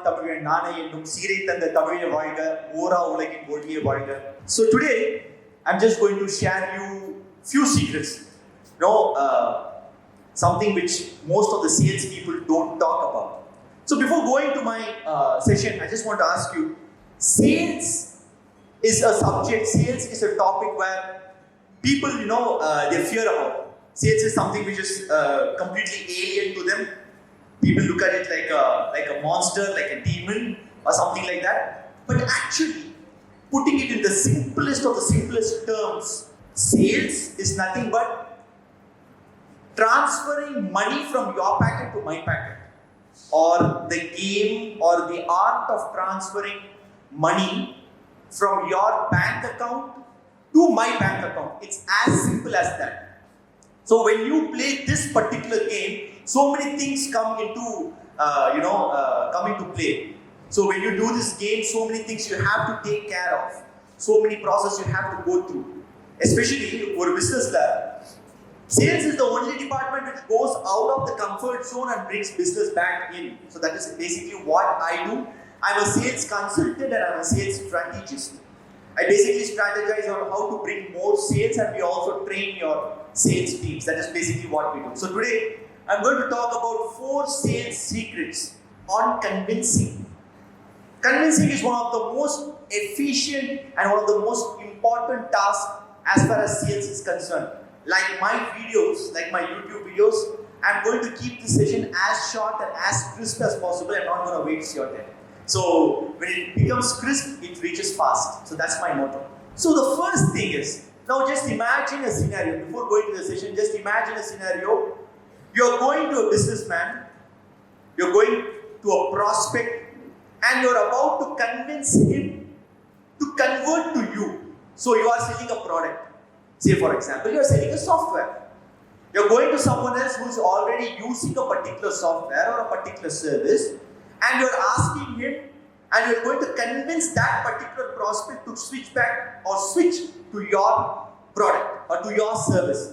தமிழன் நானே என்னும் சீரை தந்த தமிழை வாழ்க ஓரா உலகின் ஒளியே வாழ்க. So today I'm just going to share you few secrets. Something which most of the sales people don't talk about. So before going to my session, I just want to ask you, sales is a subject, sales is a topic where people, they fear about. Sales is something which is completely alien to them. People look at it like a monster, like a demon or something like that. But actually, putting it in the simplest of the simplest terms, sales is nothing but transferring money from your packet to my packet, or the game or the art of transferring money from your bank account to my bank account. It's as simple as that. So when you play this particular game, so many things come into play. So when you do this game, so many things you have to take care of, so many processes you have to go through. Especially for business, sales is the only department which goes out of the comfort zone and brings business back in. So that is basically what I do. I'm a sales consultant and I'm a sales strategist. I basically strategize on how to bring more sales, and we also train your sales teams. That is basically what we do. So today, I'm going to talk about 4 sales secrets on convincing. Convincing is one of the most efficient and one of the most important tasks as far as sales is concerned. Like my videos, like my YouTube videos, I'm going to keep this session as short and as crisp as possible. I'm not going to waste your time. So when it becomes crisp, it reaches fast. So that's my motto. So the first thing is, now just imagine a scenario. Before going to the session, just imagine a scenario. You're going to a businessman, you're going to a prospect, and you're about to convince him to convert to you. So you are selling a product. Say for example, you're selling a software. You're going to someone else who's already using a particular software or a particular service, and you're asking him, and you're going to convince that particular prospect to switch back or switch to your product or to your service.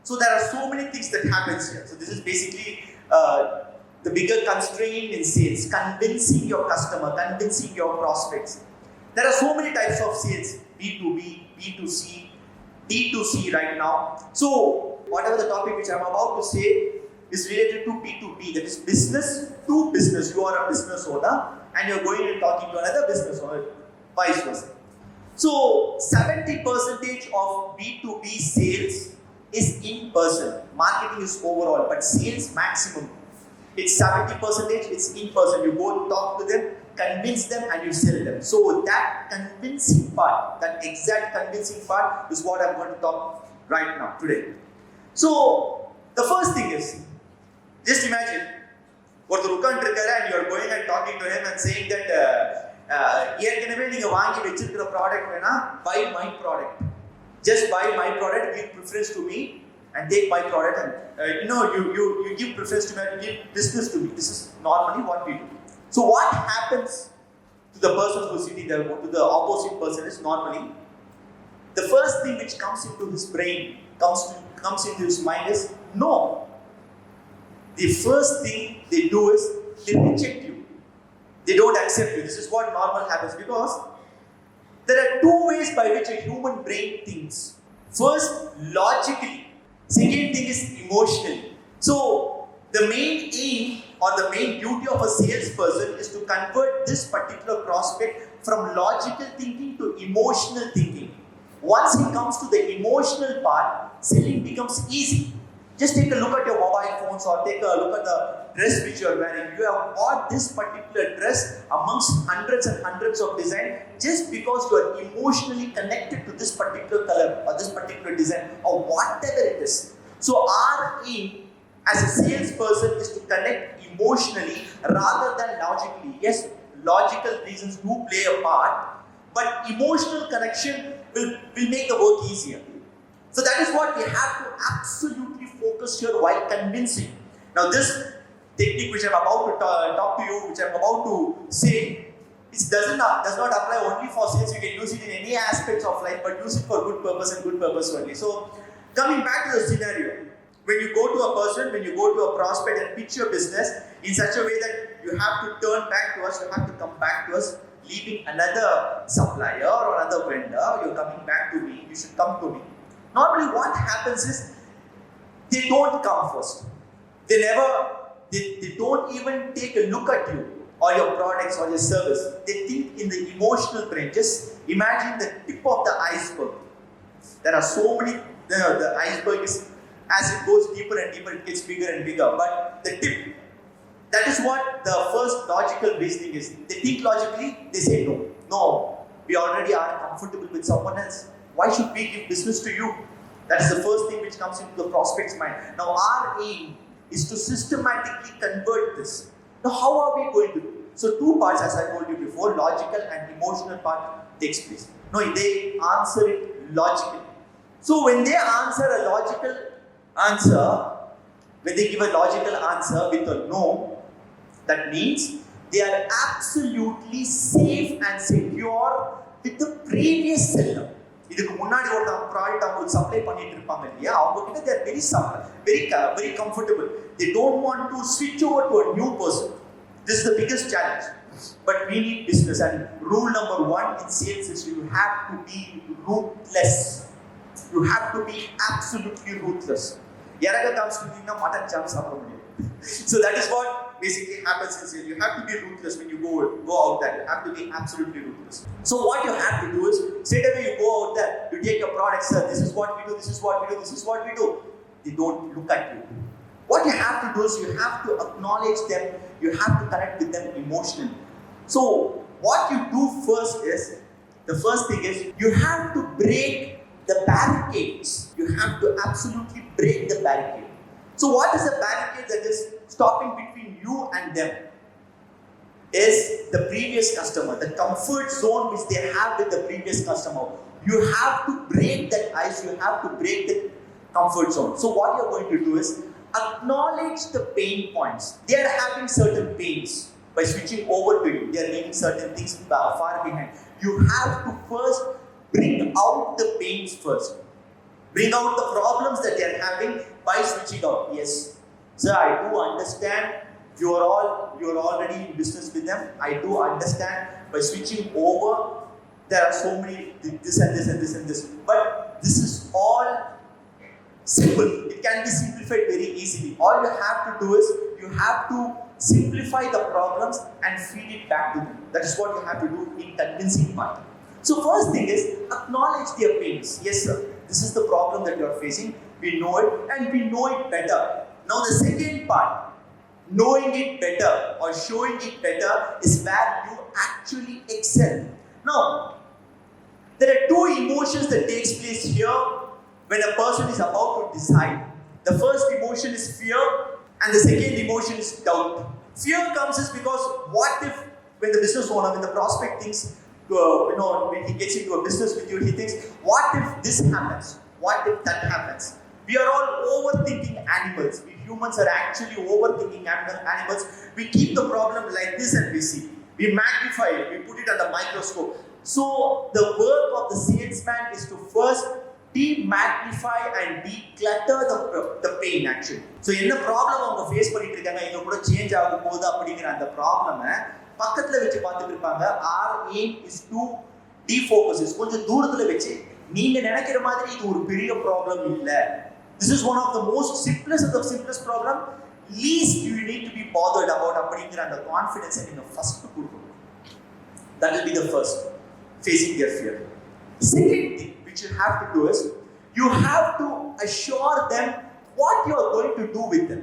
So there are so many things that happens here. So this is basically the bigger constraint in sales, convincing your customer, convincing your prospects. There are so many types of sales, B2B, B2C, D2C right now. So whatever the topic which I'm about to say is related to B2B, that is business to business. You are a business owner and you're going and talking to another business owner, vice versa. So 70% of B2B sales is in person. Marketing is overall, but sales maximum. It's 70%, it's in person. You go talk to them, convince them, and you sell them. So that convincing part, that exact convincing part is what I'm going to talk right now, today. So the first thing is, just imagine, and you're going and talking to him and saying that product, buy my product. Just buy my product, give preference to me, and take my product, and you give preference to me and give business to me. This is normally what we do. So what happens to the person who's sitting there, to the opposite person, is normally the first thing which comes into his brain, comes into his mind is no. The first thing they do is they reject you. They don't accept you. This is what normal happens, because there are 2 ways by which a human brain thinks. First, logically. Second thing is emotionally. So the main aim or the main duty of a salesperson is to convert this particular prospect from logical thinking to emotional thinking. Once he comes to the emotional part, selling becomes easy. Just take a look at your mobile phones or take a look at the dress which you are wearing. You have bought this particular dress amongst hundreds and hundreds of designs just because you are emotionally connected to this particular color or this particular design or whatever it is. So our aim as a salesperson is to connect emotionally rather than logically. Yes, logical reasons do play a part, but emotional connection will make the work easier. So that is what we have to absolutely focus here while convincing. Now this technique which I'm about to talk to you, which I'm about to say, it does not apply only for sales. You can use it in any aspects of life, but use it for good purpose and good purpose only. So coming back to the scenario, when you go to a person, when you go to a prospect and pitch your business in such a way that you have to turn back to us, you have to come back to us, leaving another supplier or another vendor, you're coming back to me, you should come to me. Normally what happens is, they don't come first. They don't even take a look at you or your products or your service. They think in the emotional brain. Just imagine the tip of the iceberg. There are so many, the iceberg is, as it goes deeper and deeper, it gets bigger and bigger. But the tip, that is what the first logical reasoning is. They think logically, they say no. No, we already are comfortable with someone else. Why should we give business to you? That is the first thing which comes into the prospect's mind. Now our aim is to systematically convert this. Now how are we going to do? So two parts, as I told you before, logical and emotional part takes place. No, they answer it logically. So when they answer a logical answer, when they give a logical answer with a no, that means they are absolutely safe and secure with the previous seller. இதுக்கு முன்னாடி ஒரு product அவங்களுக்கு supply பண்ணிட்டு இருப்பாங்க இல்லையா, அவங்க கிட்ட they are very comfortable. They don't want to switch over to a new person. This is the biggest challenge. But we need business, and rule number 1 in sales is you have to be ruthless. You have to be absolutely ruthless. இறங்க காமிச்சிட்டீங்கன்னா mutton சாப் சாப்பிட முடியும். So that is what basically happens in sales. You have to be ruthless when you go out there. You have to be absolutely ruthless. So what you have to do is, straight away you go out there, you take your product, sir, this is what we do, this is what we do, this is what we do. They don't look at you. What you have to do is, you have to acknowledge them, you have to connect with them emotionally. So what you do first is, the first thing is, you have to break the barricades. You have to absolutely break the barricade. So what is the barricade that is stopping between you and them? Is the previous customer, the comfort zone which they have with the previous customer. You have to break that ice, you have to break the comfort zone. So what you're going to do is, acknowledge the pain points. They are having certain pains by switching over to you. They are leaving certain things far behind. You have to first bring out the pains first. Bring out the problems that they are having by switching out. Yes, sir, I do understand. You are already in business with them. I do understand. By switching over, there are so many this and this and this and this. But this is all simple. It can be simplified very easily. All you have to do is, you have to simplify the problems and feed it back to them. That is what you have to do in convincing part. So first thing is, acknowledge their pains. Yes, sir, this is the problem that you are facing. We know it, and we know it better. Now the second part, knowing it better or showing it better, is where you actually excel. Now, there are two emotions that takes place here when a person is about to decide. The first emotion is fear, and the second emotion is doubt. Fear comes is because, what if, when the business owner, when the prospect thinks, when he gets into a business with you, he thinks, what if this happens? What if that happens? We are all overthinking animals. We humans are actually overthinking animals. We keep the problem like this and we see. We magnify it, we put it under microscope. So the work of the salesman is to first de-magnify and declutter the pain actually. So என்ன problem அவங்க face பண்ணிட்டு இருக்காங்க, இங்க கூட change ஆகும் போது அப்படிங்கிற அந்த ப்ராப்ளமை பக்கத்துல வச்சு பார்த்துட்டு இருப்பாங்க. Our aim is to defocus, கொஞ்சம் தூரத்துல வச்சு, நீங்க நினைக்கிற மாதிரி இது ஒரு பெரிய ப்ராப்ளம் இல்ல. This is one of the most simplest of the simplest problem. Least you need to be bothered about அப்படிங்கிற அந்த கான்ஃபிடன்ஸ் நீங்க ஃபர்ஸ்ட் கொடுக்கணும். That will be the first, facing their fear. Second thing which you have to do is, you have to assure them what you are going to do with them.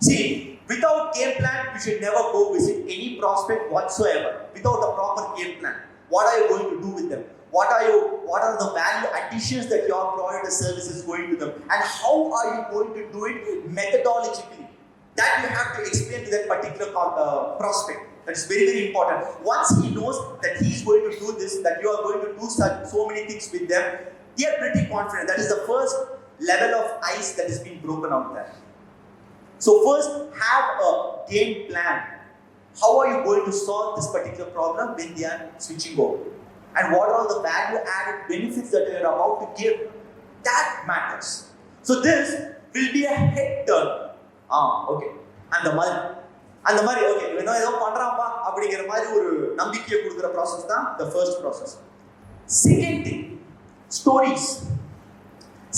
See, without game plan, you should never go visit any prospect whatsoever. Without a proper game plan, what are you going to do with them? What are the value additions that your product or service is going to them, and how are you going to do it methodologically? That you have to explain to that particular prospect. That is very, very important. Once he knows that he is going to do this, that you are going to do so many things with them, they are pretty confident. That is the first level of ice that is being broken out there. So first, have a game plan. How are you going to solve this particular problem when they are switching over? And what are the value added benefits that you are about to give? That matters. So this will be a head turn. Okay. And the money. அந்த மாதிரி okay இவன் ஏதோ பண்றான்ப்பா அப்படிங்கிற மாதிரி ஒரு நம்பிக்கையை கொடுக்குற process தான் the first process. Second thing, stories.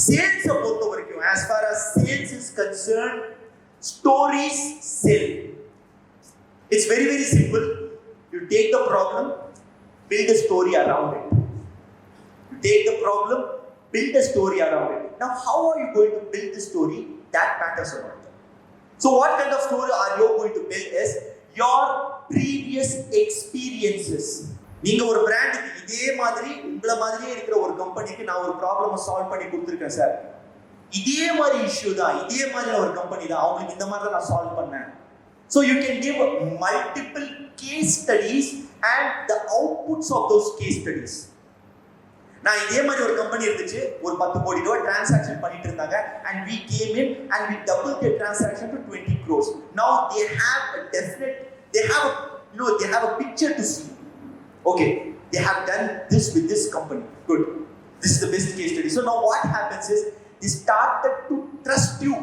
Sales பொறுத்த வரைக்கும் as far as sales is concerned, stories sell. It's very very simple. You take the problem, build a story around it. You take the problem, build a story around it. Now how are you going to build the story? That matters a lot. So what kind of story are you going to build is your previous experiences. நீங்க ஒரு பிராண்டுக்கு இதே மாதிரி உங்கள மாதிரியே இருக்கிற ஒரு கம்பெனிக்கு நான் ஒரு ப்ராப்ளமை சால்வ் பண்ணி கொடுத்துருக்கேன் சார். இதே மாதிரி இஷ்யூ தான், இதே மாதிரி ஒரு கம்பெனி தான், அவங்களுக்கு இந்த மாதிரி தான் நான் சால்வ் பண்ணேன். So you can give multiple case studies and the outputs of those case studies. நான் இதே மாதிரி ஒரு கம்பெனி இருந்துச்சு, ஒரு 10 கோடி ரூபாய் டிரான்சாக்ஷன் பண்ணிட்டு இருந்தாங்க and we came in and we doubled their transaction to 20 crores. Now they have a definite, they have a picture to see. Okay, they have done this with this company. Good. This is the best case study. So now what happens is they started to trust you.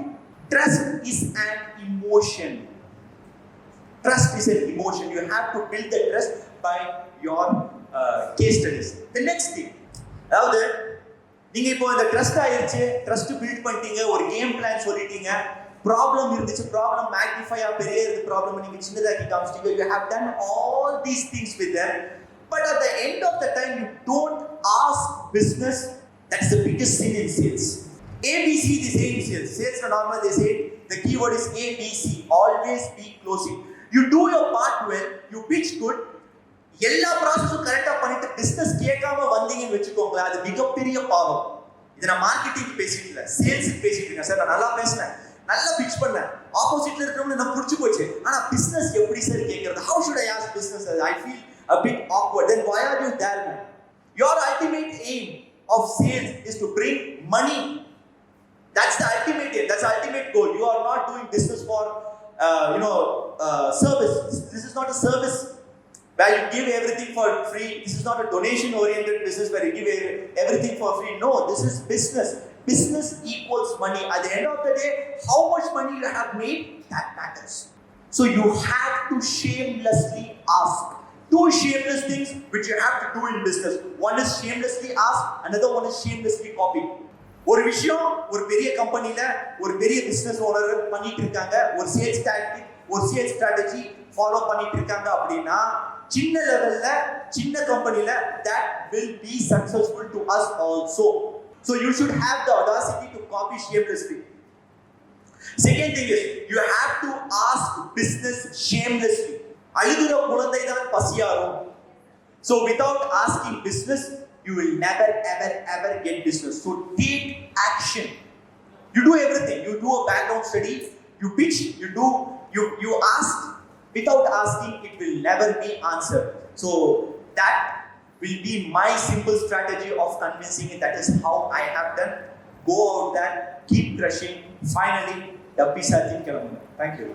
Trust is an emotion. Trust is an emotion. You have to build the trust by your case studies. The next thing, அதாவது நீங்க இப்போ இந்த trust ஆயிருச்சு, trust build பண்ணிட்டீங்க, ஒரு game plan சொல்லிட்டீங்க, problem இருந்துச்சு, problem magnify பெரிய இருக்கு, ப்ராப்ளம் நீங்க சின்னதாக்கி காமிச்சிட்டீங்க. You have done all these things with them, but at the end of the time you don't ask business. That's the biggest sin in sales. ABC they say in sales. Sales normally they say the keyword is ABC. Always be closing. You do your part well, you pitch good, எல்லா ப்ராசஸும் கரெக்டா பண்ணிட்டு business கேட்காம வந்தீங்கன்னு வெச்சுக்கோங்களேன், அது மிகப்பெரிய பாவம். இதை நான் மார்க்கெட்டிங் பேசிட்டு இல்லை, சேல்ஸுக்கு பேசிட்டு இருக்கேன். சார் நான் நல்லா பேசினேன், நல்லா பிச் பண்ணேன், ஆப்போசிட்ல இருக்கிறவங்க எனக்கு பிடிச்சி போச்சு, ஆனா பிசினஸ் எப்படி சார் கேட்கறது? How should I ask business? I feel a bit awkward. Then why are you there, man? Your ultimate aim of sales is to bring money. That's the ultimate aim. That's the ultimate goal. You are not doing business for service. This is not a service where you give everything for free. This is not a donation oriented business where you give everything for free. No, this is business. Business equals money. At the end of the day, how much money you have made, that matters. So you have to shamelessly ask. Two shameless things which you have to do in business. One is shamelessly ask, another one is shamelessly copy. ஒரு விஷயம் ஒரு பெரிய கம்பெனில ஒரு பெரிய business owner பண்ணிட்டு இருக்காங்க, ஒரு சேல்ஸ் டாக்டிக், ஒரு சேல்ஸ் ஸ்ட்ராட்டஜி ஃபாலோ பண்ணிட்டு இருக்காங்க அப்படின்னா, சின்ன லெவல்ல சின்ன கம்பெனில that will be successful to us also. So you should have the audacity to copy shamelessly. Second thing is you have to ask business shamelessly. அழுதுற குழந்தை தான் பசியாரும். So without asking business, you will never ever get business. So take action. You do everything. You do a background study, you pitch, you ask. Without asking, it will never be answered. So that will be my simple strategy of convincing it. That is how I have done. Go out there, keep crushing. Finally, the pizza thing. Thank you.